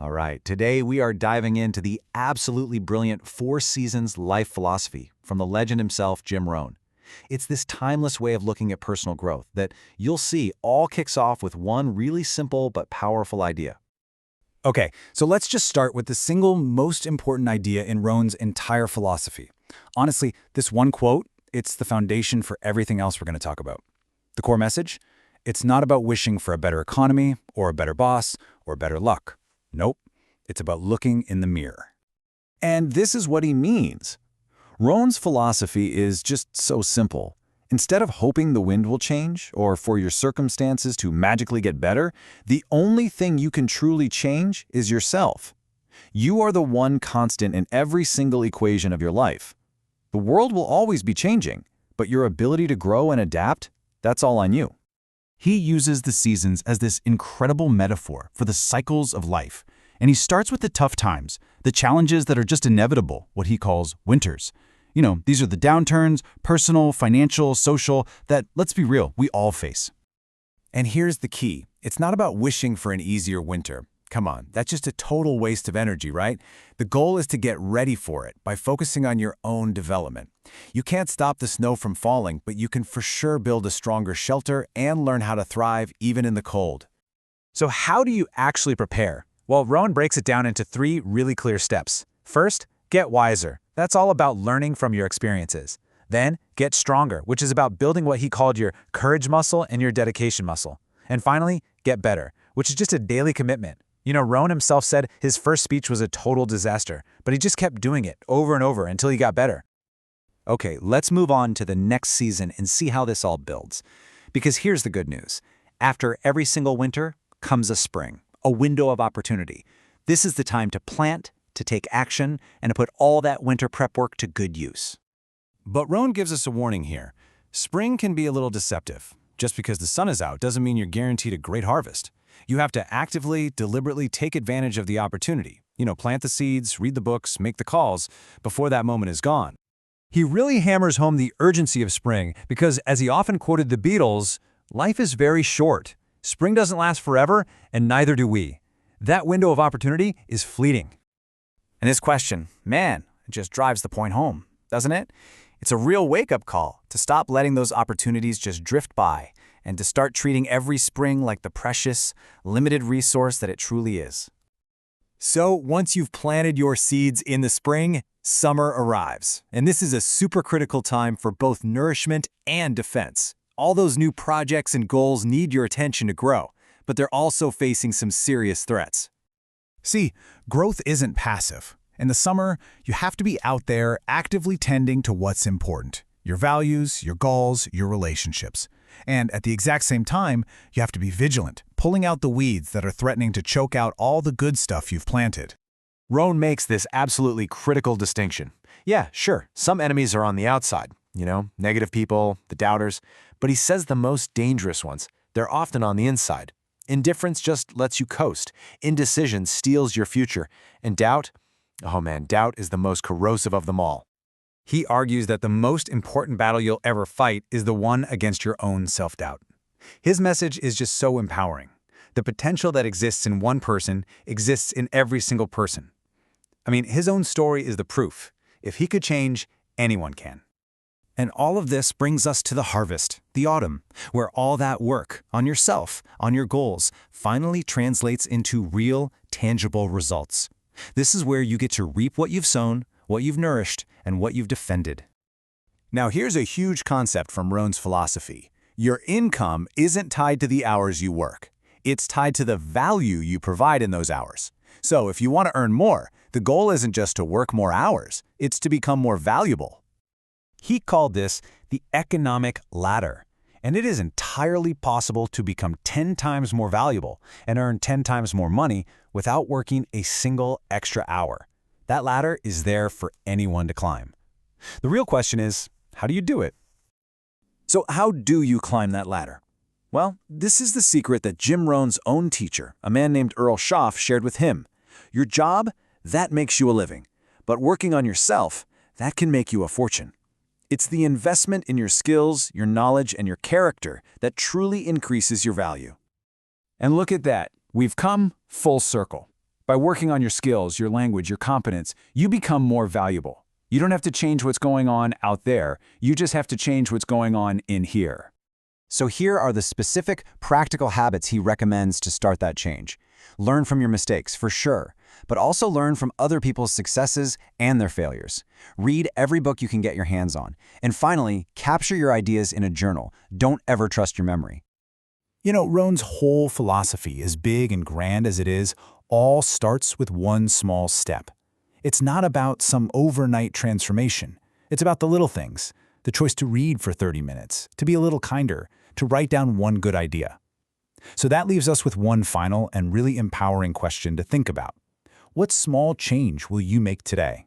All right, today we are diving into the absolutely brilliant Four Seasons life philosophy from the legend himself, Jim Rohn. It's this timeless way of looking at personal growth that you'll see all kicks off with one really simple but powerful idea. Okay, so let's just start with the single most important idea in Rohn's entire philosophy. Honestly, this one quote, it's the foundation for everything else we're going to talk about. The core message? It's not about wishing for a better economy, or a better boss, or better luck. Nope, it's about looking in the mirror. And this is what he means. Rohn's philosophy is just so simple. Instead of hoping the wind will change or for your circumstances to magically get better, the only thing you can truly change is yourself. You are the one constant in every single equation of your life. The world will always be changing, but your ability to grow and adapt, that's all on you. He uses the seasons as this incredible metaphor for the cycles of life, and he starts with the tough times, the challenges that are just inevitable, what he calls winters. These are the downturns, personal, financial, social, that, let's be real, we all face. And here's the key. It's not about wishing for an easier winter. Come on, that's just a total waste of energy, right? The goal is to get ready for it by focusing on your own development. You can't stop the snow from falling, but you can for sure build a stronger shelter and learn how to thrive even in the cold. So how do you actually prepare? Well, Rohn breaks it down into 3 really clear steps. First, get wiser. That's all about learning from your experiences. Then, get stronger, which is about building what he called your courage muscle and your dedication muscle. And finally, get better, which is just a daily commitment. Rohn himself said his first speech was a total disaster, but he just kept doing it over and over until he got better. Okay, let's move on to the next season and see how this all builds. Because here's the good news. After every single winter comes a spring, a window of opportunity. This is the time to plant, to take action, and to put all that winter prep work to good use. But Rohn gives us a warning here. Spring can be a little deceptive. Just because the sun is out doesn't mean you're guaranteed a great harvest. You have to actively, deliberately take advantage of the opportunity. Plant the seeds, read the books, make the calls before that moment is gone. He really hammers home the urgency of spring because, as he often quoted the Beatles, life is very short. Spring doesn't last forever, and neither do we. That window of opportunity is fleeting. And this question, man, it just drives the point home, doesn't it? It's a real wake-up call to stop letting those opportunities just drift by and to start treating every spring like the precious, limited resource that it truly is. So once you've planted your seeds in the spring, summer arrives. And this is a super critical time for both nourishment and defense. All those new projects and goals need your attention to grow, but they're also facing some serious threats. See, growth isn't passive. In the summer, you have to be out there actively tending to what's important. Your values, your goals, your relationships. And at the exact same time, you have to be vigilant, pulling out the weeds that are threatening to choke out all the good stuff you've planted. Rohn makes this absolutely critical distinction. Yeah, sure, some enemies are on the outside, negative people, the doubters, but he says the most dangerous ones, they're often on the inside. Indifference just lets you coast. Indecision steals your future. And doubt? Oh man, doubt is the most corrosive of them all. He argues that the most important battle you'll ever fight is the one against your own self-doubt. His message is just so empowering. The potential that exists in one person exists in every single person. His own story is the proof. If he could change, anyone can. And all of this brings us to the harvest, the autumn, where all that work on yourself, on your goals, finally translates into real, tangible results. This is where you get to reap what you've sown, what you've nourished, and what you've defended. Now here's a huge concept from Rohn's philosophy. Your income isn't tied to the hours you work. It's tied to the value you provide in those hours. So if you want to earn more, the goal isn't just to work more hours, it's to become more valuable. He called this the economic ladder, and it is entirely possible to become 10 times more valuable and earn 10 times more money without working a single extra hour. That ladder is there for anyone to climb. The real question is, how do you do it? So how do you climb that ladder? Well, this is the secret that Jim Rohn's own teacher, a man named Earl Schaff, shared with him. Your job, that makes you a living. But working on yourself, that can make you a fortune. It's the investment in your skills, your knowledge, and your character that truly increases your value. And look at that. We've come full circle. By working on your skills, your language, your competence, you become more valuable. You don't have to change what's going on out there. You just have to change what's going on in here. So here are the specific, practical habits he recommends to start that change. Learn from your mistakes, for sure, but also learn from other people's successes and their failures. Read every book you can get your hands on. And finally, capture your ideas in a journal. Don't ever trust your memory. You know, Rohn's whole philosophy, as big and grand as it is, all starts with one small step. It's not about some overnight transformation. It's about the little things, the choice to read for 30 minutes, to be a little kinder, to write down one good idea. So that leaves us with one final and really empowering question to think about. What small change will you make today?